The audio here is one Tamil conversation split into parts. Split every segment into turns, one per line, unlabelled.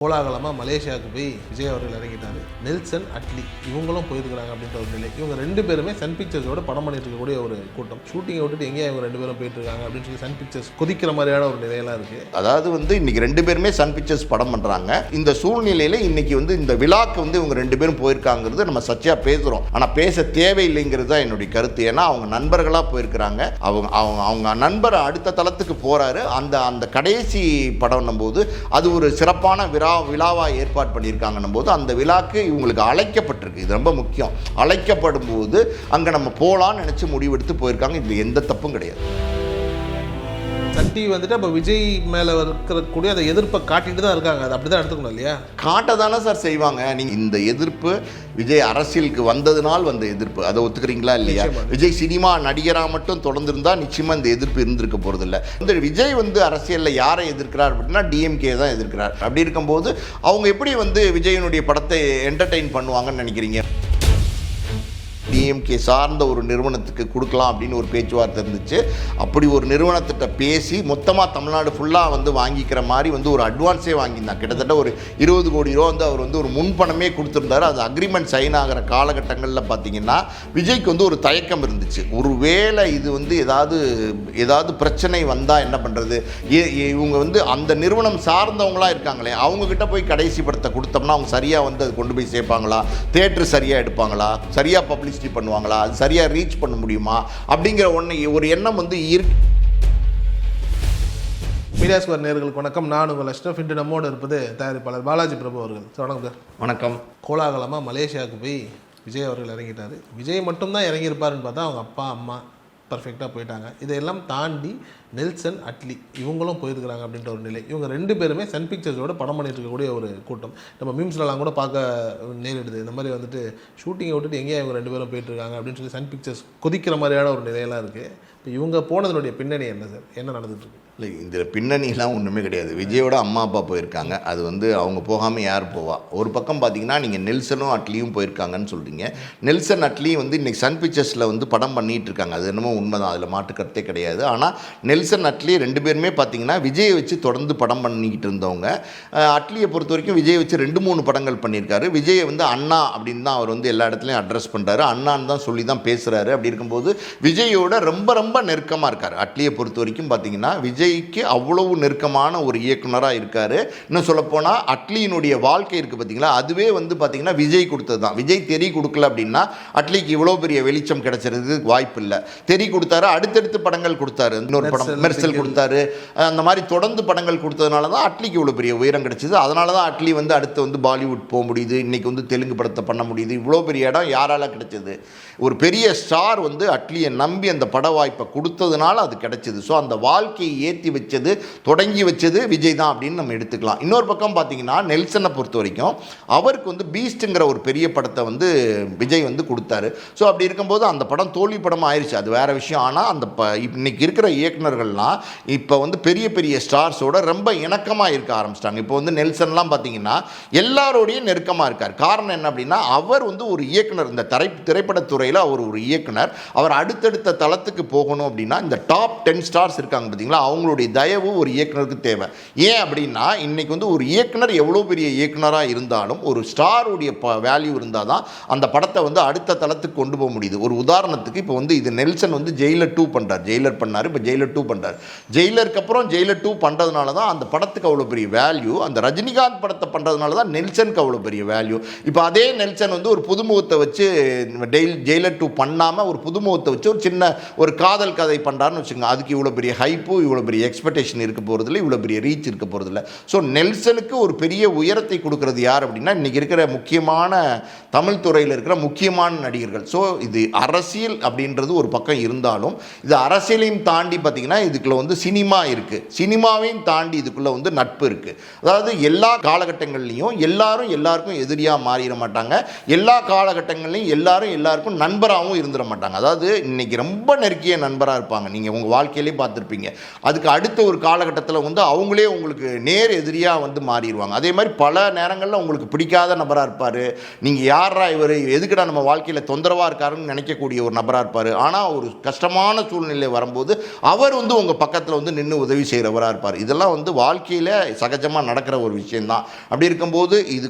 கோலாகலமாக மலேசியாவுக்கு போய் விஜய் அவர்கள் இறங்கிட்டார். நெல்சன் அட்லி இவங்களும் போயிருக்கிறாங்க அப்படின்ற ஒரு நிலை. இவங்க ரெண்டு பேருமே சன் பிக்சர்ஸோட படம் பண்ணிட்டு இருக்கக்கூடிய ஒரு கூட்டம். ஷூட்டிங்கை விட்டுட்டு எங்கேயா இவங்க ரெண்டு பேரும் போயிட்டு இருக்காங்க அப்படின்னு சொல்லி சன் பிக்சர்ஸ் கொதிக்கிற மாதிரியான ஒரு நிலையெல்லாம் இருக்குது.
அதாவது இன்னைக்கு ரெண்டு பேருமே சன் பிக்சர்ஸ் படம் பண்ணுறாங்க. இந்த சூழ்நிலையில் இன்னைக்கு இந்த விழாக்கு இவங்க ரெண்டு பேரும் போயிருக்காங்கிறது நம்ம சச்சியா பேசுகிறோம். ஆனால் பேச தேவையில்லைங்கிறது தான் என்னுடைய கருத்து. ஏன்னா அவங்க நண்பர்களாக போயிருக்கிறாங்க. அவங்க நண்பர் அடுத்த தளத்துக்கு போகிறாரு. அந்த கடைசி படம் போது அது ஒரு சிறப்பான விழாவாக ஏற்பாடு பண்ணியிருக்காங்கன்னும் போது அந்த விழாக்கு இவங்களுக்கு அழைக்கப்பட்டிருக்கு. இது ரொம்ப முக்கியம். அழைக்கப்படும் போது அங்கே நம்ம போகலான்னு நினச்சி முடிவெடுத்து போயிருக்காங்க. இதில் எந்த தப்பும் கிடையாது.
சன் டிவி அப்போ விஜய் மேலே இருக்கக்கூடிய அந்த எதிர்ப்பை காட்டிட்டு தான் இருக்காங்க. அது அப்படி தான் எடுத்துக்கணும் இல்லையா?
காட்ட தானே சார் செய்வாங்க. நீங்கள் இந்த எதிர்ப்பு விஜய் அரசியலுக்கு வந்ததுனால் வந்த எதிர்ப்பு, அதை ஒத்துக்கிறீங்களா இல்லையா? விஜய் சினிமா நடிகராக மட்டும் தொடர்ந்துருந்தா நிச்சயமாக இந்த எதிர்ப்பு இருந்திருக்க போகிறதில்ல. விஜய் அரசியலில் யாரை எதிர்க்கிறார் அப்படின்னா டிஎம்கே தான் எதிர்க்கிறார். அப்படி இருக்கும்போது அவங்க எப்படி விஜயனுடைய படத்தை என்டர்டெயின் பண்ணுவாங்கன்னு நினைக்கிறீங்க? டிஎம்கே சார்ந்த ஒரு நிறுவனத்துக்கு கொடுக்கலாம் அப்படின்னு ஒரு பேச்சுவார்த்தை இருந்துச்சு. அப்படி ஒரு நிறுவனத்திட்ட பேசி மொத்தமாக தமிழ்நாடு ஃபுல்லாக வாங்கிக்கிற மாதிரி ஒரு அட்வான்ஸே வாங்கியிருந்தாங்க. கிட்டத்தட்ட ஒரு 20 கோடி ரூபா அவர் ஒரு முன்பணமே கொடுத்துருந்தாரு. அது அக்ரிமெண்ட் சைன் ஆகிற காலகட்டங்களில் பார்த்தீங்கன்னா விஜய்க்கு ஒரு தயக்கம் இருந்துச்சு. ஒருவேளை இது ஏதாவது பிரச்சனை வந்தால் என்ன பண்ணுறது? இவங்க அந்த நிறுவனம் சார்ந்தவங்களாக இருக்காங்களே, அவங்கக்கிட்ட போய் கடைசி படத்தை கொடுத்தோம்னா அவங்க சரியாக அது கொண்டு போய் சேர்ப்பாங்களா? தேட்டர் சரியாக எடுப்பாங்களா? சரியாக பப்ளிசிட்டி பண்ணுவாங்களா? அது சரியா ரீச் பண்ண முடியுமா? அப்படிங்கிற ஒரு எண்ணம் இருக்கு.
மீடியா ஸ்கொயர் நேயர்களுக்கு வணக்கம். நான் உங்கள் அஷ்ரஃப். இன்று நம்மோடு இருப்பது தயாரிப்பாளர் பாலாஜி பிரபு அவர்கள். வணக்கம் சார்.
வணக்கம்.
கோலாகலமாக மலேசியாவுக்கு போய் விஜய் அவர்கள் இறங்கிட்டார். விஜய் மட்டும்தான் இறங்கியிருப்பாருன்னு பார்த்தா அவங்க அப்பா அம்மா பர்ஃபெக்டாக போயிட்டாங்க. இதையெல்லாம் தாண்டி நெல்சன் அட்லி இவங்களும் போயிருக்கிறாங்க அப்படின்ற ஒரு நிலை. இவங்க ரெண்டு பேருமே சன் பிக்சர்ஸோட படம் பண்ணிட்டு இருக்கக்கூடிய ஒரு கூட்டம். நம்ம மீம்ஸ்லாம் கூட பார்க்க நேரிடுது. இந்த மாதிரி ஷூட்டிங்கை விட்டுட்டு எங்கேயா இவங்க ரெண்டு பேரும் போயிட்டு இருக்காங்க அப்படின்னு சொல்லி சன் பிக்சர்ஸ் கொதிக்கிற மாதிரியான ஒரு நிலையெல்லாம் இருக்குது. இப்போ இவங்க போனதனுடைய பின்னணி என்ன சார்? என்ன நடந்துட்டு இருக்கு?
இல்லை, இதில் பின்னணிலாம் ஒன்றுமே கிடையாது. விஜயோட அம்மா அப்பா போயிருக்காங்க. அது அவங்க போகாமல் யார் போவா? ஒரு பக்கம் பார்த்தீங்கன்னா நீங்கள் நெல்சனும் அட்லியும் போயிருக்காங்கன்னு சொல்கிறீங்க. நெல்சன் அட்லி இன்றைக்கி சன் பிக்சர்ஸில் படம் பண்ணிகிட்டு இருக்காங்க. அது என்னமோ உண்மைதான், அதில் மாற்றுக்கருத்தே கிடையாது. ஆனால் நெல்சன் அட்லி ரெண்டு பேருமே பார்த்தீங்கன்னா விஜயை வச்சு தொடர்ந்து படம் பண்ணிக்கிட்டு இருந்தவங்க. அட்லியை பொறுத்த வரைக்கும் விஜய் வச்சு 2-3 படங்கள் பண்ணியிருக்காரு. விஜயை அண்ணா அப்படின்னு தான் அவர் எல்லா இடத்துலையும் அட்ரஸ் பண்ணுறாரு. அண்ணான்னு தான் சொல்லி தான் பேசுகிறாரு. அப்படி இருக்கும்போது விஜயோட ரொம்ப ரொம்ப நெருக்கமாக இருக்கார். அட்லியை பொறுத்த வரைக்கும் பார்த்தீங்கன்னா விஜய்க்கு அவ்வளவு நெருக்கமான ஒரு இயக்குனராக இருக்கார். இன்னும் சொல்லப்போனால் அட்லியினுடைய வாழ்க்கை இருக்குது பார்த்தீங்களா, அதுவே பார்த்தீங்கன்னா விஜய் கொடுத்தது தான். விஜய் தெரி கொடுக்கல அப்படின்னா அட்லிக்கு இவ்வளோ பெரிய வெளிச்சம் கிடைச்சிருக்கு வாய்ப்பு இல்லை. தெரி கொடுத்தாரு, அடுத்தடுத்து படங்கள் கொடுத்தாரு. இன்னொரு படம் மெர்சல் கொடுத்தாரு. அந்த மாதிரி தொடர்ந்து படங்கள் கொடுத்ததுனால தான் அட்லிக்கு இவ்வளோ பெரிய உயரம் கிடைச்சிது. அதனால தான் அட்லி அடுத்து பாலிவுட் போக முடியுது. இன்றைக்கி தெலுங்கு படத்தை பண்ண முடியுது. இவ்வளோ பெரிய இடம் யாரால் கிடைச்சது? ஒரு பெரிய ஸ்டார் அட்லியை நம்பி அந்த பட வாய்ப்பை கொடுத்ததுனால அது கிடைச்சது. ஸோ அந்த வாழ்க்கையை ஏற்றி வச்சது, தொடங்கி வச்சது விஜய் தான் அப்படின்னு நம்ம எடுத்துக்கலாம். இன்னொரு பக்கம் பார்த்தீங்கன்னா நெல்சனை பொறுத்த வரைக்கும் அவருக்கு பீஸ்ட்டுங்கிற ஒரு பெரிய படத்தை விஜய் கொடுத்தாரு. ஸோ அப்படி இருக்கும்போது அந்த படம் தோல்வி படமாக ஆயிடுச்சு, அது வேற விஷயம். ஆனால் அந்த இன்னைக்கு இருக்கிற இயக்குனர்கள்லாம் இப்போ பெரிய பெரிய ஸ்டார்ஸோட ரொம்ப இணக்கமாக இருக்க ஆரம்பிச்சிட்டாங்க. இப்போ நெல்சன்லாம் பார்த்தீங்கன்னா எல்லாரோடையும் நெருக்கமாக இருக்கார். காரணம் என்ன அப்படின்னா அவர் ஒரு இயக்குனர். இந்த திரைப்படத்துறையில் அவர் ஒரு இயக்குனர். அவர் அடுத்தடுத்த தளத்துக்கு போகணும் அப்படின்னா இந்த டாப் 10 ஸ்டார்ஸ் இருக்காங்க பார்த்தீங்களா, அவங்களுடைய தயவு ஒரு இயக்குனருக்கு தேவை. ஏன் அப்படின்னா இன்னைக்கு ஒரு இயக்குனர் எவ்வளோ பெரிய இயக்குனராக இருந்தாலும் ஒரு ஸ்டாருடைய வேல்யூ இருந்தால் தான் அந்த படத்தை அடுத்த தளத்துக்கு கொண்டு போக முடியுது. ஒரு உதாரணத்துக்கு இப்போ இது நெல்சன் ஜெயிலர் 2 பண்ணுறார். ஜெயிலர் பண்ணார், இப்போ ஜெயிலர் 2 பண்ணுறார். ஜெயிலருக்கு அப்புறம் ஜெயிலர் 2 பண்ணுறதுனால தான் அந்த படத்துக்கு அவ்வளோ பெரிய வேல்யூ. அந்த ரஜினிகாந்த் படத்தை பண்ணுறதுனால தான் நெல்சனுக்கு அவ்வளோ பெரிய வேல்யூ. இப்போ அதே நெல்சன் ஒரு புதுமுகத்தை வச்சு ஜெயிலர் 2 பண்ணாமல் ஒரு புதுமுகத்தை வச்சு ஒரு சின்ன ஒரு காதல் கதை பண்ணுறாருன்னு வச்சுக்கோங்க. அதுக்கு இவ்வளோ பெரிய ஹைப்பு, இவ்வளோ பெரிய எக்ஸ்பெக்டேஷன் இருக்க போகிறதில்ல, இவ்வளோ பெரிய ரீச் இருக்க போகிறதில்ல. ஸோ நெல்சனுக்கு ஒரு பெரிய உயரத்தை கொடுக்கறது யார் அப்படின்னா இன்றைக்கி இருக்கிற முக்கியமான தமிழ் துறையில் இருக்கிற முக்கியமான நடிகர்கள். ஸோ இது அரசியல் அப்படின்றது ஒரு பக்கம் இருந்தாலும் இது அரசியலையும் தாண்டி பார்த்தீங்கன்னா இதுக்குள்ள சினிமா இருக்குது. சினிமாவையும் தாண்டி இதுக்குள்ளே நட்பு இருக்குது. அதாவது எல்லா காலகட்டங்கள்லையும் எல்லாருக்கும் எதிரியாக மாறிட மாட்டாங்க. எல்லா காலகட்டங்கள்லையும் எல்லாருக்கும் நண்பராகவும் இருந்துட மாட்டாங்க. அதாவது இன்னைக்கு ரொம்ப நெருக்கிய நண்பராக இருப்பாங்க. நீங்கள் உங்கள் வாழ்க்கையிலே பார்த்துருப்பீங்க. அதுக்கு அதுக்கு அடுத்த ஒரு காலகட்டத்தில் வந்து அவங்களே உங்களுக்கு நேர் எதிரியாக வந்து மாறிடுவாங்க. அதே மாதிரி பல நேரங்களில் உங்களுக்கு பிடிக்காத நபராக இருப்பார். நீங்கள் யாரா இவர், எதுக்குடா நம்ம வாழ்க்கையில் தொந்தரவாக இருக்காருன்னு நினைக்கக்கூடிய ஒரு நபராக இருப்பார். ஆனால் ஒரு கஷ்டமான சூழ்நிலை வரும்போது அவர் வந்து உங்கள் பக்கத்தில் வந்து நின்று உதவி செய்கிறவராக இருப்பார். இதெல்லாம் வந்து வாழ்க்கையில் சகஜமாக நடக்கிற ஒரு விஷயந்தான். அப்படி இருக்கும்போது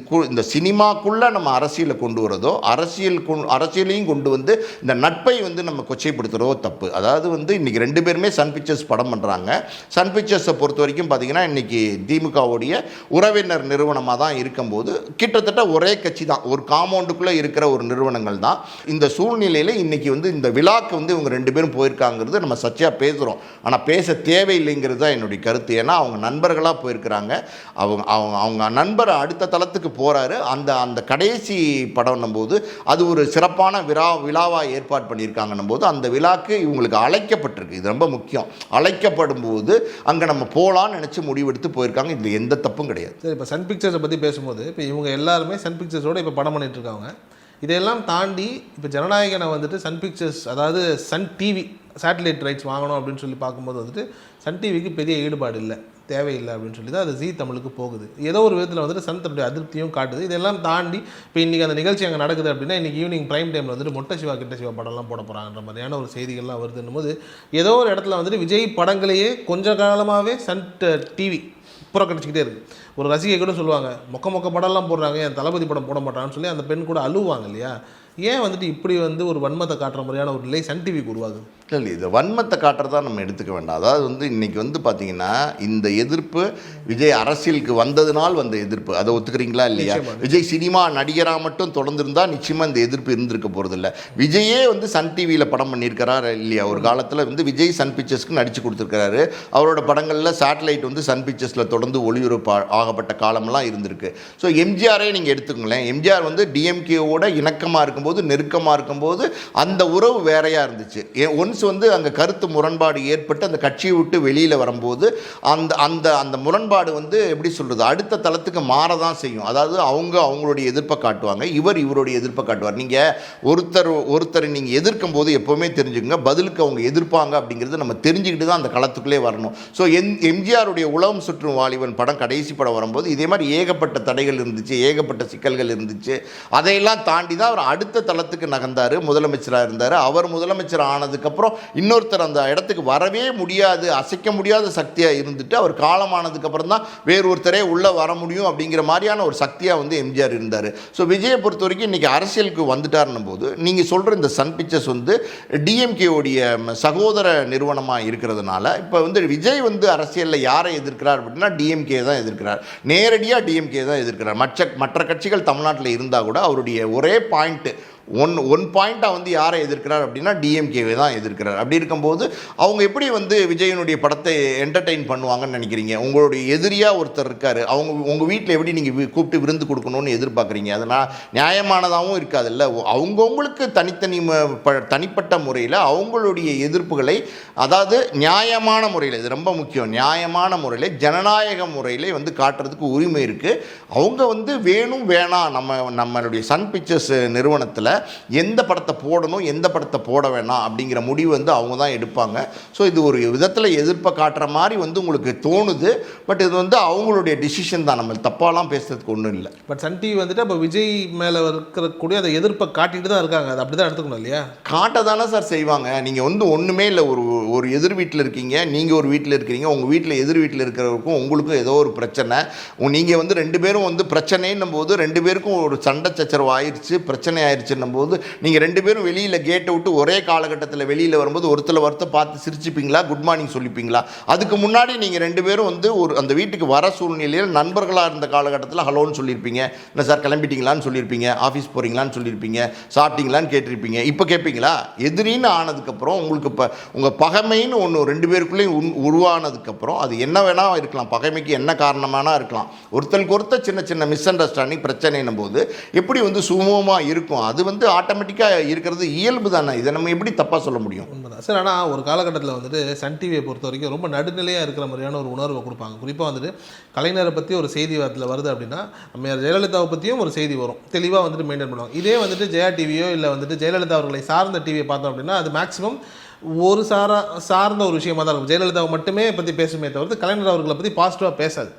இந்த சினிமாக்குள்ளே நம்ம அரசியலை கொண்டு வரதோ, அரசியலையும் கொண்டு வந்து இந்த நட்பை வந்து நம்ம கொச்சைப்படுத்துகிறதோ தப்பு. அதாவது வந்து இன்றைக்கி 2 பேருமே சன் பிக்சர்ஸ் படம் பண்ணுறாங்க. சன் பிக்சர்ஸை பொறுத்த வரைக்கும் பார்த்திங்கன்னா இன்றைக்கி திமுகவுடைய உறவினர் நிறுவனமாக தான் இருக்கும்போது கிட்டத்தட்ட ஒரே கட்சி தான், ஒரு காம்பவுண்டுக்குள்ளே இருக்கிற ஒரு நிறுவனங்கள் தான். இந்த சூழ்நிலையில் இன்றைக்கி வந்து இந்த விழாக்கு வந்து இவங்க 2 பேரும் போயிருக்காங்கிறது நம்ம சர்ச்சையாக பேசுகிறோம். ஆனால் பேச தேவையில்லைங்கிறது தான் என்னுடைய கருத்து. ஏன்னா அவங்க நண்பர்களாக போயிருக்கிறாங்க. அவங்க நண்பர் அடுத்த தளத்துக்கு போகிறாரு. அந்த கடைசி படம்னும் போது அது ஒரு சிறப்பான விழாவாக ஏற்பாடு பண்ணியிருக்காங்கன்னும் போது அந்த விழாக்கு இவங்களுக்கு அழைக்கப்பட்டிருக்கு. இது ரொம்ப முக்கியம். அழைக்கப்படும் போது அங்கே நம்ம போகலான்னு நினச்சி முடிவெடுத்து போயிருக்காங்க. இதில் எந்த தப்பும் கிடையாது.
சரி, இப்போ சன் பிக்சர்ஸை பற்றி பேசும்போது இப்போ இவங்க எல்லாருமே சன் பிக்சர்ஸோடு இப்போ படம் பண்ணிட்டு இருக்காங்க. இதையெல்லாம் தாண்டி இப்போ ஜனநாயகனை வந்துட்டு சன் பிக்சர்ஸ், அதாவது சன் டிவி சேட்டலைட் ரைட்ஸ் வாங்கணும் அப்படின்னு சொல்லி பார்க்கும்போது வந்துட்டு சன் டிவிக்கு பெரிய ஈடுபாடு இல்லை, தேவையில்லை அப்படின்னு சொல்லி தான் அது ஜீ தமிழுக்கு போகுது. ஏதோ ஒரு விதத்தில் வந்துட்டு சன் தன்னுடைய அதிருப்தியும் காட்டுது. இதெல்லாம் தாண்டி இப்போ இன்றைக்கி அந்த நிகழ்ச்சி அங்கே நடக்குது அப்படின்னா இன்றைக்கி ஈவினிங் ப்ரைம் டைமில் வந்துட்டு மொட்டை சிவா கிட்ட சிவா படம்லாம் போட போகிறாங்கன்ற மாதிரியான ஒரு செய்திகள்லாம் வருதுன்னும் போது ஏதோ ஒரு இடத்துல வந்துட்டு விஜய் படங்களையே கொஞ்ச காலமாகவே சன் டிவி புறக்கணிச்சிக்கிட்டே இருக்குது. ஒரு ரசிகை கூட சொல்லுவாங்க, மொக்க படம்லாம் போடுறாங்க, என் தளபதி படம் போட மாட்டான்னு சொல்லி அந்த பெண் கூட அழுவாங்க இல்லையா? ஏன் வந்துட்டு இப்படி வந்து ஒரு வன்மத்தை காட்டுற மாதிரியான ஒரு நிலை சன் டிவிக்கு உருவாகுது?
இல்லை, இது வன்மத்தை காட்டுறதா நம்ம எடுத்துக்க வேண்டாம். அதாவது வந்து இன்றைக்கி வந்து பார்த்திங்கன்னா இந்த எதிர்ப்பு விஜய் அரசியலுக்கு வந்ததுனால் வந்த எதிர்ப்பு. அதை ஒத்துக்கிறீங்களா இல்லையா? விஜய் சினிமா நடிகராக மட்டும் தொடர்ந்துருந்தால் நிச்சயமாக இந்த எதிர்ப்பு இருந்திருக்க போகிறதில்ல. விஜயே வந்து சன் டிவியில் படம் பண்ணியிருக்கிறார் இல்லையா? ஒரு காலத்தில் வந்து விஜய் சன் பிக்சர்ஸ்க்கு நடித்து கொடுத்துருக்கிறாரு. அவரோட படங்களில் சேட்டலைட் வந்து சன் பிக்சர்ஸில் தொடர்ந்து ஒளிபரப்பு ஆகப்பட்ட காலமெல்லாம் இருந்திருக்கு. ஸோ எம்ஜிஆரே நீங்கள் எடுத்துக்கங்களேன். எம்ஜிஆர் வந்து டிஎம்கேவோட இணக்கமாக இருக்கும்போது, நெருக்கமாக இருக்கும்போது அந்த உறவு வேறையாக இருந்துச்சு. ஒன்ஸ் வந்து அங்கே கருத்து முரண்பாடு ஏற்பட்டு அந்த கட்சியை விட்டு வெளியில் வரும்போது அந்த அந்த அந்த முரண்பாடு வந்து எப்படி சொல்கிறது, அடுத்த தளத்துக்கு மாறதான் செய்யும். அதாவது அவங்களுடைய எதிர்ப்பை காட்டுவாங்க, இவருடைய எதிர்ப்பை காட்டுவார். நீங்கள் ஒருத்தர் நீங்கள் எதிர்க்கும் போது எப்போவுமே தெரிஞ்சுக்கங்க, பதிலுக்கு அவங்க எதிர்ப்பாங்க அப்படிங்கிறது நம்ம தெரிஞ்சுக்கிட்டு தான் அந்த களத்துக்குள்ளே வரணும். ஸோ எம்ஜிஆருடைய உலகம் சுற்றும் வாலிபன் படம் கடைசி படம் வரும்போது இதே மாதிரி ஏகப்பட்ட தடைகள் இருந்துச்சு, ஏகப்பட்ட சிக்கல்கள் இருந்துச்சு. அதையெல்லாம் தாண்டி தான் அவர் அடுத்த தளத்துக்கு நகர்ந்தார், முதலமைச்சராக இருந்தார். அவர் முதலமைச்சர் ஆனதுக்கப்புறம் இன்னொருத்தர் அந்த இடத்துக்கு வரவே முடியாது, அசைக்க முடியாத சக்தியாக இருந்துட்டு அவர் காலமானதுக்கப்புறம் தான் வேறொருத்தரே உள்ளே வர முடியும் அப்படிங்கிற மாதிரியான ஒரு சக்தியாக வந்து எம்ஜிஆர் இருந்தார். ஸோ விஜயை பொறுத்த வரைக்கும் இன்றைக்கி அரசியலுக்கு வந்துட்டார்னும் போது நீங்கள் சொல்கிற இந்த சன் பிக்சர்ஸ் வந்து டிஎம்கேவுடைய சகோதர நிறுவனமாக இருக்கிறதுனால இப்போ வந்து விஜய் வந்து அரசியலில் யாரை எதிர்க்கிறார் அப்படின்னா டிஎம்கே தான் எதிர்க்கிறார், நேரடியாக டிஎம்கே தான் எதிர்க்கிறார். மற்ற கட்சிகள் தமிழ்நாட்டில் இருந்தால் கூட அவருடைய ஒரே பாயிண்ட்டு ஒன் பாயிண்ட்டாக வந்து யாரை எதிர்க்கிறார் அப்படின்னா டிஎம்கேவை தான் எதிர்க்கிறார். அப்படி இருக்கும்போது அவங்க எப்படி வந்து விஜயனுடைய படத்தை என்டர்டெயின் பண்ணுவாங்கன்னு நினைக்கிறீங்க? உங்களுடைய எதிரியாக ஒருத்தர் இருக்கார், உங்கள் வீட்டில் எப்படி நீங்கள் கூப்பிட்டு விருந்து கொடுக்கணும்னு எதிர்பார்க்குறீங்க? அதனால் நியாயமானதாகவும் இருக்காதுல்ல. அவங்கவுங்களுக்கு தனிப்பட்ட முறையில் அவங்களுடைய எதிர்ப்புகளை, அதாவது நியாயமான முறையில், இது ரொம்ப முக்கியம், நியாயமான முறையில் ஜனநாயக முறையில் வந்து காட்டுறதுக்கு உரிமை இருக்குது. அவங்க வந்து வேணும் வேணாம் நம்மளுடைய சன் பிக்சர்ஸ் நிறுவனத்தில் எந்த படத்தை போடணும், எந்த படத்தை போட வேணாம் அப்படிங்கிற முடிவு வந்து அவங்க தான் எடுப்பாங்க. ஸோ இது ஒரு விதத்தில் எதிர்ப்பை காட்டுற மாதிரி வந்து உங்களுக்கு தோணுது. பட் இது வந்து அவங்களுடைய டிசிஷன் தான், நம்ம தப்பாலாம் பேசுறதுக்கு ஒன்றும் இல்லை.
பட் சன் டிவி வந்துட்டு அப்போ விஜய் மேலே இருக்கக்கூடிய அதை எதிர்ப்பை காட்டிட்டு தான் இருக்காங்க. அது அப்படி தான் எடுத்துக்கணும் இல்லையா?
காட்ட தானே சார் செய்வாங்க. நீங்கள் வந்து ஒன்றுமே இல்லை, ஒரு எதிர் வீட்டில் இருக்கீங்க, நீங்கள் ஒரு வீட்டில் இருக்கிறீங்க, உங்கள் வீட்டில் எதிர் வீட்டில் இருக்கிறவருக்கும் உங்களுக்கும் ஏதோ ஒரு பிரச்சனை, நீங்கள் வந்து 2 பேரும் வந்து பிரச்சனைன்னும் போது 2 பேருக்கும் ஒரு சண்டை சச்சரவு ஆயிடுச்சு, பிரச்சனை ஆயிடுச்சு போது நீங்கள் 2 பேரும் வெளியில் கேட்டை விட்டு ஒரே காலகட்டத்தில் வெளியில் வரும்போது ஒருத்தரை பார்த்து சிரிச்சுப்பீங்களா, குட் மார்னிங் சொல்லிப்பீங்களா? அதுக்கு முன்னாடி நீங்கள் 2 பேரும் வந்து அந்த வீட்டுக்கு வர சூழ்நிலையில் நண்பர்களாக இருந்த காலகட்டத்தில் ஹலோன்னு சொல்லியிருப்பீங்க, இல்லை சார் கிளம்பிட்டீங்களான்னு சொல்லியிருப்பீங்க, ஆஃபீஸ் போகிறீங்களான்னு சொல்லியிருப்பீங்க, சாப்பிட்டீங்களான்னு கேட்டிருப்பீங்க. இப்போ கேட்பீங்களா? எதிரின்னு ஆனதுக்கப்புறம் உங்களுக்கு இப்போ உங்கள் பகைமைன்னு ஒன்று 2 பேருக்குள்ளேயும் உருவானதுக்கப்புறம் அது என்ன வேணால் இருக்கலாம், பகைமைக்கு என்ன காரணமானா இருக்கலாம், ஒருத்தருக்கு ஒருத்தர் சின்ன சின்ன மிஸ் அண்டர்ஸ்டாண்டிங் பிரச்சனைன்னும் போது எப்படி வந்து சுமூகமாக இருக்கும்? அது வந்து ஆட்டோமேட்டிக்காக இருக்கிறது இயல்பு தானே. இதை நம்ம எப்படி தப்பாக சொல்ல முடியும்?
உண்மைதான் சார். ஆனால் ஒரு காலகட்டத்தில் வந்துட்டு சன் டிவியை பொறுத்த வரைக்கும் ரொம்ப நடுநிலையாக இருக்கிற மாதிரியான ஒரு உணர்வை கொடுப்பாங்க. குறிப்பாக வந்துட்டு கலைஞரை பற்றி ஒரு செய்தி வாரத்தில் வருது அப்படின்னா அம்மையார் ஜெயலலிதாவை பற்றியும் ஒரு செய்தி வரும், தெளிவாக வந்துட்டு மெயின்டைன் பண்ணுவாங்க. இதே வந்துட்டு ஜெயா டிவியோ இல்லை வந்துட்டு ஜெயலலிதா அவர்களை சார்ந்த டிவியை பார்த்தோம் அப்படின்னா அது மேக்ஸிமம் ஒரு சார்ந்த ஒரு விஷயமா தான் இருக்கும். ஜெயலலிதாவை மட்டுமே பற்றி பேசுமே தவிர்த்து கலைஞர் அவர்களை பற்றி பாசிட்டிவாக பேசாது.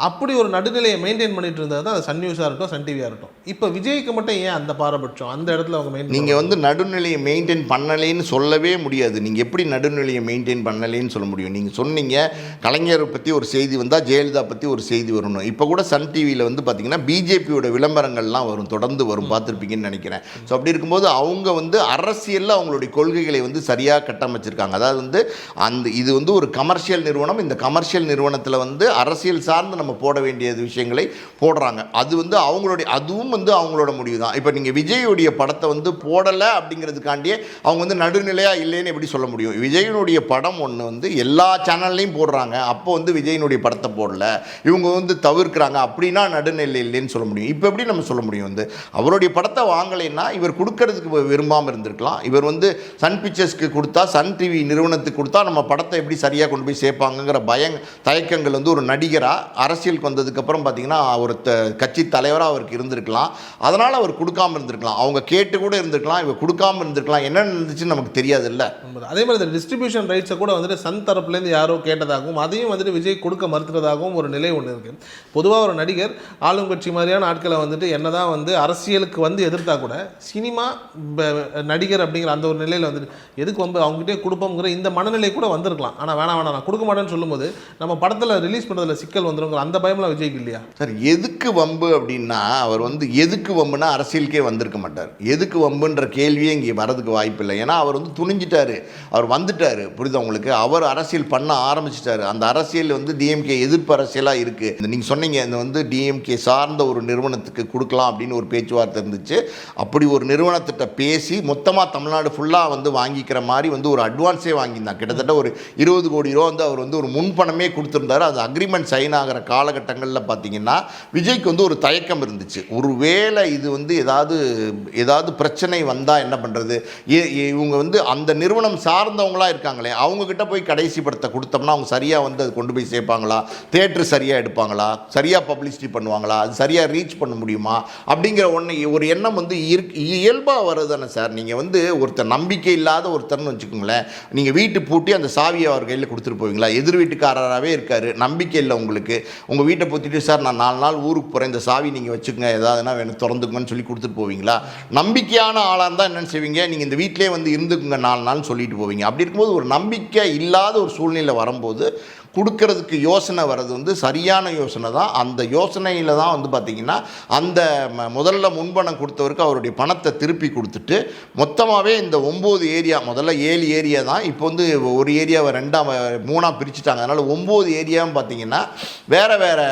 அப்படி ஒரு நடுநிலையை மெயின்டைன் பண்ணிட்டு இருந்தது தான் அது சன் நியூஸாக இருக்கட்டும், சன் டிவியாக இருக்கட்டும். இப்போ விஜய்க்கு மட்டும் ஏன் அந்த பாரபட்சம், அந்த இடத்துல அவங்க மெயின்டைன்?
நீங்கள் வந்து நடுநிலையை மெயின்டைன் பண்ணலேன்னு சொல்லவே முடியாது. நீங்கள் எப்படி நடுநிலையை மெயின்டைன் பண்ணலேன்னு சொல்ல முடியும்? நீங்கள் சொன்னீங்க கலைஞரை பற்றி ஒரு செய்தி வந்தால் ஜெயலலிதா பற்றி ஒரு செய்தி வரணும். இப்போ கூட சன் டிவியில் வந்து பார்த்தீங்கன்னா பிஜேபியோட விளம்பரங்கள்லாம் வரும், தொடர்ந்து வரும், பார்த்துருப்பீங்கன்னு நினைக்கிறேன். ஸோ அப்படி இருக்கும்போது அவங்க வந்து அரசியலில் அவங்களுடைய கொள்கைகளை வந்து சரியாக கட்டமைச்சிருக்காங்க. அதாவது வந்து இது வந்து ஒரு கமர்ஷியல் நிறுவனம். இந்த கமர்ஷியல் நிறுவனத்தில் வந்து அரசியல் சார்ந்து நம்ம போட வேண்டிய விஷயங்களை போடுறாங்க. அது வந்து அதுவும் வந்து அவங்களோட முடிவு தான். இப்போ நீங்கள் விஜயுடைய படத்தை வந்து போடலை அப்படிங்கிறதுக்காண்டியே அவங்க வந்து நடுநிலையாக இல்லைன்னு எப்படி சொல்ல முடியும்? விஜயனுடைய படம் ஒன்று வந்து எல்லா சேனல்லையும் போடுறாங்க, அப்போ வந்து விஜயனுடைய படத்தை போடல, இவங்க வந்து தவிர்க்கிறாங்க, அப்படின்னா நடுநிலை இல்லைன்னு சொல்ல முடியும். இப்போ எப்படி நம்ம சொல்ல முடியும்? வந்து அவருடைய படத்தை வாங்கலைன்னா இவர் கொடுக்கறதுக்கு விரும்பாமல் இருந்திருக்கலாம். இவர் வந்து சன் பிக்சர்ஸ்க்கு கொடுத்தா, சன் டிவி நிறுவனத்துக்கு கொடுத்தா நம்ம படத்தை எப்படி சரியாக கொண்டு போய் சேர்ப்பாங்கங்கிற தயக்கங்கள் வந்து ஒரு நடிகராக அரசியலுக்கு வந்ததுக்கப்புறம் பார்த்தீங்கன்னா ஒரு கட்சி தலைவராக அவருக்கு இருந்திருக்கலாம். அதனால் அவர் கொடுக்காமல் இருந்திருக்கலாம். அவங்க கேட்டு கூட இருந்திருக்கலாம், இவர் கொடுக்காமல் இருந்திருக்கலாம். என்ன இருந்துச்சுன்னு நமக்கு தெரியாது இல்லை.
அதே மாதிரி இந்த டிஸ்ட்ரிபியூஷன் ரைட்ஸை கூட வந்துட்டு சன் தரப்புலேருந்து யாரோ கேட்டதாகவும் அதையும் வந்துட்டு விஜய் கொடுக்க மறுத்துறதாகவும் ஒரு நிலை ஒன்று இருக்குது. பொதுவாக ஒரு நடிகர் ஆளும் கட்சி மாதிரியான ஆட்களை வந்துட்டு என்னதான் வந்து அரசியலுக்கு வந்து எதிர்த்தா கூட சினிமா நடிகர் அப்படிங்கிற அந்த ஒரு நிலையில் வந்துட்டு எதுக்கு வந்து அவங்ககிட்டே கொடுப்போங்கிற இந்த மனநிலை கூட வந்திருக்கலாம். ஆனால் வேணாம் நான் கொடுக்க மாட்டேன்னு சொல்லும்போது நம்ம படத்தில் ரிலீஸ் பண்ணுறதுல சிக்கல் வந்துருங்கிற அந்த பயம்லாம் விஜய்க்கு இல்லையா
சார்? எதுக்கு வம்பு அப்படின்னா அவர் வந்து எதுக்கு வம்புனா அரசியலுக்கே வந்திருக்க மாட்டார். எதுக்கு வம்புன்ற கேள்வியே இங்கே வரதுக்கு வாய்ப்பு இல்லை. ஏன்னா அவர் வந்து துணிஞ்சிட்டாரு, அவர் வந்துட்டார். புரியுது உங்களுக்கு? அவர் அரசியல் பண்ண ஆரம்பிச்சிட்டாரு. அந்த அரசியல் வந்து டிஎம்கே எதிர்ப்பு அரசியலாக இருக்குது. நீங்கள் சொன்னீங்க இந்த வந்து டிஎம்கே சார்ந்த ஒரு நிறுவனத்துக்கு கொடுக்கலாம் அப்படின்னு ஒரு பேச்சுவார்த்தை இருந்துச்சு. அப்படி ஒரு நிறுவனத்திட்ட பேசி மொத்தமாக தமிழ்நாடு ஃபுல்லாக வந்து வாங்கிக்கிற மாதிரி வந்து ஒரு அட்வான்ஸே வாங்கியிருந்தாங்க. கிட்டத்தட்ட ஒரு 20 கோடி ரூபா வந்து அவர் வந்து ஒரு முன்பணமே கொடுத்துருந்தாரு. அது அக்ரிமெண்ட் சைன் ஆகிற காலகட்டங்களில் பார்த்தீங்கன்னா விஜய்க்கு வந்து ஒரு தயக்கம் இருந்துச்சு. ஒருவேளை இது வந்து ஏதாவது பிரச்சனை வந்தால் என்ன பண்ணுறது? இவங்க வந்து அந்த நிறுவனம் சார்ந்தவங்களாக இருக்காங்களே, அவங்கக்கிட்ட போய் கடைசி படத்தை கொடுத்தோம்னா அவங்க சரியாக வந்து அது கொண்டு போய் சேர்ப்பாங்களா? தேட்டரு சரியாக எடுப்பாங்களா? சரியாக பப்ளிசிட்டி பண்ணுவாங்களா? அது சரியாக ரீச் பண்ண முடியுமா? அப்படிங்கிற ஒரு எண்ணம் வந்து இயல்பாக வருது தானே சார். நீங்கள் வந்து ஒருத்தர் நம்பிக்கை இல்லாத ஒருத்தர்னு வச்சுக்கோங்களேன், நீங்கள் வீட்டு பூட்டி அந்த சாவியை அவர் கையில் கொடுத்துட்டு போவீங்களா? எதிர் வீட்டுக்காரராகவே இருக்கார், நம்பிக்கை இல்லை உங்களுக்கு. உங்கள் வீட்டை பூத்திட்டு சார் நான் 4 நாள் ஊருக்கு போகிறேன், இந்த சாவி நீங்கள் வச்சுக்கோங்க, ஏதாவதுனா வேணும் திறந்துக்குங்கன்னு சொல்லி கொடுத்துட்டு போவீங்களா? நம்பிக்கையான ஆளாக இருந்தால் என்னென்னு செய்வீங்க? நீங்கள் இந்த வீட்டிலே வந்து இருந்துக்குங்க 4 நாள்னு சொல்லிட்டு போவீங்க. அப்படி இருக்கும்போது ஒரு நம்பிக்கை இல்லாத ஒரு சூழ்நிலை வரும்போது கொடுக்கறதுக்கு யோசனை வர்றது வந்து சரியான யோசனை தான். அந்த யோசனையில் தான் வந்து பார்த்திங்கன்னா அந்த முதல்ல முன்பணம் கொடுத்தவருக்கு அவருடைய பணத்தை திருப்பி கொடுத்துட்டு மொத்தமாகவே இந்த 9 ஏரியா, முதல்ல 7 ஏரியா தான், இப்போ வந்து ஒரு ஏரியாவை 3ஆக பிரிச்சுட்டாங்க. அதனால் 9 ஏரியாவும் பார்த்திங்கன்னா வேறு வேறு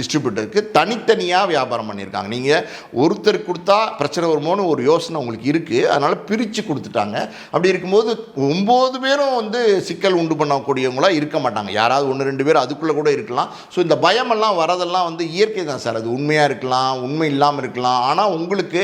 டிஸ்ட்ரிபியூட்டருக்கு தனித்தனியாக வியாபாரம் பண்ணியிருக்காங்க. நீங்கள் ஒருத்தருக்கு கொடுத்தா பிரச்சனை வருமோன்னு ஒரு யோசனை உங்களுக்கு இருக்குது, அதனால் பிரித்து கொடுத்துட்டாங்க. அப்படி இருக்கும்போது 9 பேரும் வந்து சிக்கல் உண்டு பண்ணக்கூடியவங்களாக இருக்க மாட்டாங்க. யாராவது 1-2 பேர் அதுக்குள்ளே கூட இருக்கலாம். ஸோ இந்த பயமெல்லாம் வரதெல்லாம் வந்து இயற்கை தான் சார். அது உண்மையாக இருக்கலாம், உண்மை இல்லாமல் இருக்கலாம். ஆனால் உங்களுக்கு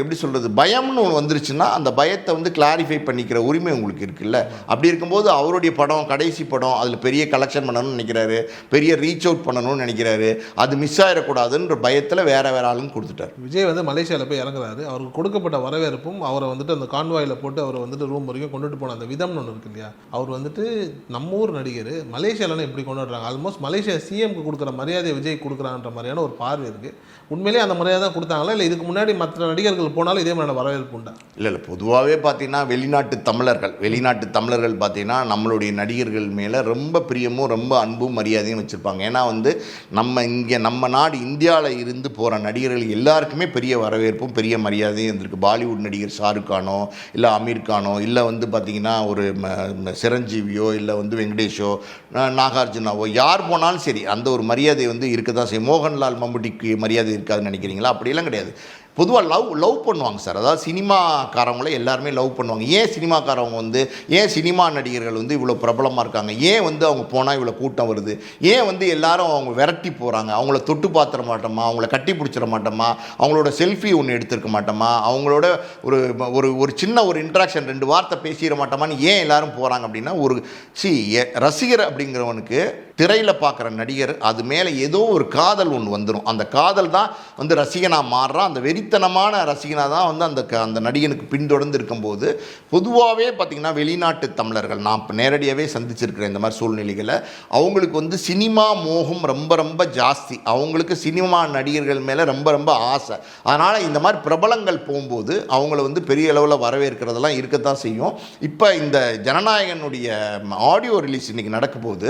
எப்படி சொல்கிறது, பயம்னு ஒன்று வந்துருச்சுன்னா அந்த பயத்தை வந்து கிளாரிஃபை பண்ணிக்கிற உரிமை உங்களுக்கு இருக்குல்ல. அப்படி இருக்கும்போது அவருடைய படம், கடைசி படம், அதில் பெரிய கலெக்ஷன் பண்ணணும்னு நினைக்கிறாரு, பெரிய ரீச் அவுட் பண்ணணும்னு நினைக்கிறாரு, அது மிஸ் ஆகிடக்கூடாதுன்ற பயத்தில் வேற ஆளுங்க கொடுத்துட்டார்.
விஜய் வந்து மலேசியாவில் போய் இறங்குறாரு. அவருக்கு கொடுக்கப்பட்ட வரவேற்பும் அவரை வந்துட்டு அந்த கான்வாயில் போட்டு அவரை வந்துட்டு ரூம் வரைக்கும் கொண்டுட்டு போன அந்த விதம்னு ஒன்று இருக்கு இல்லையா? அவர் வந்துட்டு நம்ம ஊர் நடிகர் மலேசியாவில் எப்படி கொண்டாடுறாங்க, ஆல்மோஸ்ட் மலேசியா சிஎம்க்கு கொடுக்குற மரியாதையை விஜய் கொடுக்குறான்ற மாதிரியான ஒரு பார்வை இருக்குது. உண்மையிலேயே அந்த மரியாதை தான் கொடுத்தாங்களா, இல்லை இதுக்கு முன்னாடி மற்ற நடிகர்கள் போனாலும் இதே மாதிரி வரவேற்பு உண்டா?
இல்லை பொதுவாகவே பார்த்தீங்கன்னா வெளிநாட்டு தமிழர்கள் பார்த்தீங்கன்னா நம்மளுடைய நடிகர்கள் மேலே ரொம்ப பிரியமும் ரொம்ப அன்பும் மரியாதையும் வச்சுருப்பாங்க. ஏன்னா வந்து நம்ம நாடு இந்தியாவில் இருந்து போகிற நடிகர்கள் எல்லாருக்குமே பெரிய வரவேற்பும் பெரிய மரியாதையும் இருந்திருக்கு. பாலிவுட் நடிகர் ஷாருக் கானோ இல்லை அமீர் கானோ இல்லை வந்து பார்த்திங்கன்னா ஒரு சிரஞ்சீவியோ இல்லை வந்து வெங்கடேஷோ நாகார்ஜுனாவோ யார் போனாலும் சரி அந்த ஒரு மரியாதை வந்து இருக்க தான் செய்யும். மோகன்லால் மம்முட்டிக்கு மரியாதை இருக்காதுன்னு நினைக்கிறீங்களா? அப்படியெல்லாம் கிடையாது. பொதுவாக லவ் பண்ணுவாங்க சார். அதாவது சினிமாக்காரவங்கள எல்லாருமே லவ் பண்ணுவாங்க. ஏன் சினிமாக்காரவங்க வந்து ஏன் சினிமா நடிகர்கள் வந்து இவ்வளோ பிரபலமாக இருக்காங்க, ஏன் வந்து அவங்க போனால் இவ்வளோ கூட்டம் வருது, ஏன் வந்து எல்லாரும் அவங்க விரட்டி போகிறாங்க, அவங்கள தொட்டு பார்த்துட மாட்டோமா, அவங்கள கட்டி பிடிச்சிட மாட்டோமா, அவங்களோட செல்ஃபி ஒன்று எடுத்துருக்க மாட்டோமா, அவங்களோட ஒரு சின்ன ஒரு இன்ட்ராக்ஷன் 2 வார்த்தை பேசிட மாட்டோமான்னு ஏன் எல்லாரும் போகிறாங்க அப்படின்னா, ரசிகர் அப்படிங்கிறவனுக்கு திரையில் பார்க்குற நடிகர் அது மேலே ஏதோ ஒரு காதல் ஒன்று வந்துடும். அந்த காதல் தான் வந்து ரசிகனாக மாறுறான். அந்த வெறி வெறித்தனமான ரசிகனாக தான் வந்து அந்த நடிகனுக்கு பின்தொடர்ந்து இருக்கும்போது பொதுவாகவே பார்த்திங்கன்னா வெளிநாட்டு தமிழர்கள் நான் இப்போ நேரடியாகவே சந்திச்சிருக்கிறேன் இந்த மாதிரி சூழ்நிலைகளை. அவங்களுக்கு வந்து சினிமா மோகம் ரொம்ப ரொம்ப ஜாஸ்தி. அவங்களுக்கு சினிமா நடிகர்கள் மேலே ரொம்ப ரொம்ப ஆசை. அதனால் இந்த மாதிரி பிரபலங்கள் போகும்போது அவங்கள வந்து பெரிய அளவில் வரவேற்கிறதெல்லாம் இருக்கத்தான் செய்யும். இப்போ இந்த ஜனநாயகனுடைய ஆடியோ ரிலீஸ் இன்றைக்கி நடக்கும்போது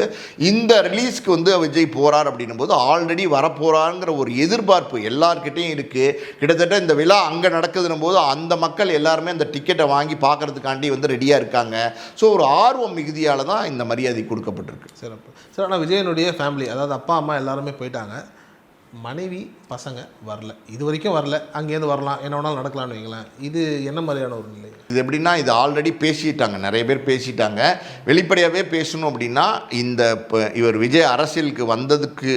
இந்த ரிலீஸ்க்கு வந்து விஜய் போகிறார் அப்படின்னும் போது ஆல்ரெடி வரப்போகிறாங்கிற ஒரு எதிர்பார்ப்பு எல்லார்கிட்டையும் இருக்குது. கிட்டத்தட்ட இந்த விழா அங்கே நடக்குதுன்னும் போது அந்த மக்கள் எல்லாருமே அந்த டிக்கெட்டை வாங்கி பார்க்கறதுக்காண்டி வந்து ரெடியாக இருக்காங்க. ஸோ ஒரு ஆர்வம் மிகுதியால் தான் இந்த மரியாதை கொடுக்கப்பட்டிருக்கு.
சிறப்பு சார். ஆனால் விஜயனுடைய ஃபேமிலி, அதாவது அப்பா அம்மா எல்லாருமே போயிட்டாங்க, மனைவி பசங்க வரல, இது வரைக்கும் வரல. அங்கேருந்து வரலாம், என்ன வேணாலும் நடக்கலாம்னு வைங்களேன். இது என்ன மாதிரியான ஒரு நிலை?
இது எப்படின்னா, இது ஆல்ரெடி பேசிட்டாங்க, நிறைய பேர் பேசிட்டாங்க. வெளிப்படையாகவே பேசணும் அப்படின்னா, இவர் விஜய் அரசியலுக்கு வந்ததுக்கு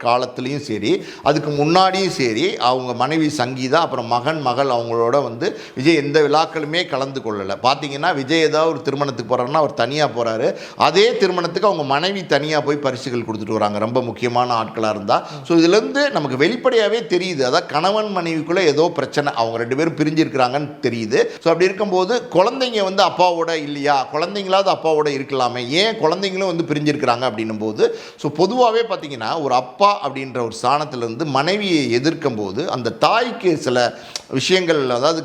காலத்துலேயும் சரி, அதுக்கு முன்னாடியும் சரி, அவங்க மனைவி சங்கீதா, அப்புறம் மகள் அவங்களோட வந்து விஜய் எந்த விழாக்களுமே கலந்து கொள்ளலை. பார்த்தீங்கன்னா விஜய் ஏதாவது ஒரு திருமணத்துக்கு போகிறாருன்னா அவர் தனியாக போகிறாரு. அதே திருமணத்துக்கு அவங்க மனைவி தனியாக போய் பரிசுகள் கொடுத்துட்டு வராங்க, ரொம்ப முக்கியமான ஆட்களாக இருந்தால். ஸோ இதுலேருந்து நமக்கு வெளிப்படையாகவே தெரியுது, அதான் கணவன் மனைவிக்குள்ளே ஏதோ பிரச்சனை, அவங்க 2 பேரும் பிரிஞ்சிருக்கிறாங்கன்னு தெரியுது. ஸோ அப்படி இருக்கும்போது குழந்தைங்க வந்து அப்பாவோட இல்லையா, குழந்தைங்களாவது அப்பாவோட இருக்கலாமே, ஏன் குழந்தைங்களும் வந்து பிரிஞ்சிருக்கிறாங்க அப்படின்னும் போது, ஸோ பொதுவாகவே பார்த்தீங்கன்னா ஒரு அப்பா அப்படின்ற ஒரு ஸ்தானத்திலிருந்து மனைவியை எதிர்க்கும் போது அந்த தாய்க்கு சில விஷயங்கள், அதாவது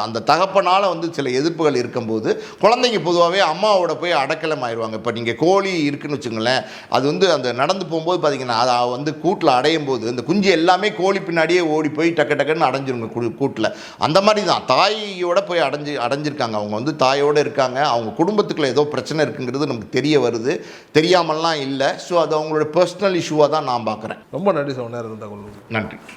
அந்த தகப்பனால் வந்து சில எதிர்ப்புகள் இருக்கும்போது குழந்தைங்க பொதுவாகவே அம்மாவோட போய் அடக்கலம் ஆயிடுவாங்க. இப்போ நீங்கள் கோழி இருக்குன்னு வச்சுங்களேன், அது வந்து அந்த நடந்து போகும்போது பார்த்தீங்கன்னா அதை வந்து கூட்டில் அடையும் போது அந்த குஞ்சு எல்லாமே கோழி பின்னாடியே ஓடி போய் டக்குன்னு அடைஞ்சிருங்க கூட்டில். அந்த மாதிரி தான் தாயோட போய் அடைஞ்சிருக்காங்க. அவங்க வந்து தாயோடு இருக்காங்க, அவங்க குடும்பத்துக்குள்ள ஏதோ பிரச்சனை இருக்குங்கிறது நமக்கு தெரிய வருது, தெரியாமல்லாம் இல்லை. ஸோ அது அவங்களோட பர்சனல் இஷ்யூவாக தான் நான் பார்க்குறேன்.
ரொம்ப நன்றி சார், நேரம் இருந்தால் கொள்ளுங்கள்.
நன்றி.